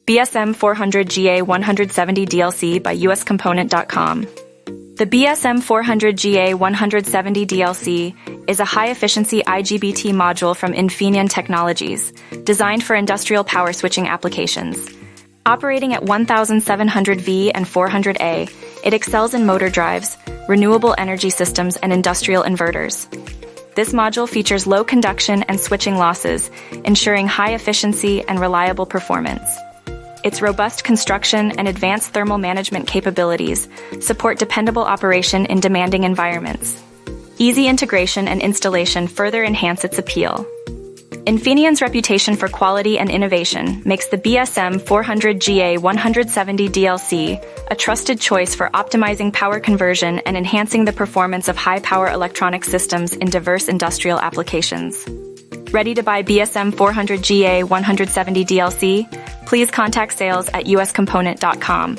BSM400GA170DLC by USComponent.com. The BSM400GA170DLC is a high-efficiency IGBT module from Infineon Technologies, designed for industrial power switching applications. Operating at 1700 V and 400A, it excels in motor drives, renewable energy systems, and industrial inverters. This module features low conduction and switching losses, ensuring high efficiency and reliable performance. Its robust construction and advanced thermal management capabilities support dependable operation in demanding environments. Easy integration and installation further enhance its appeal. Infineon's reputation for quality and innovation makes the BSM400GA170DLC a trusted choice for optimizing power conversion and enhancing the performance of high-power electronic systems in diverse industrial applications. Ready to buy BSM400GA170DLC? Please contact sales at USComponent.com.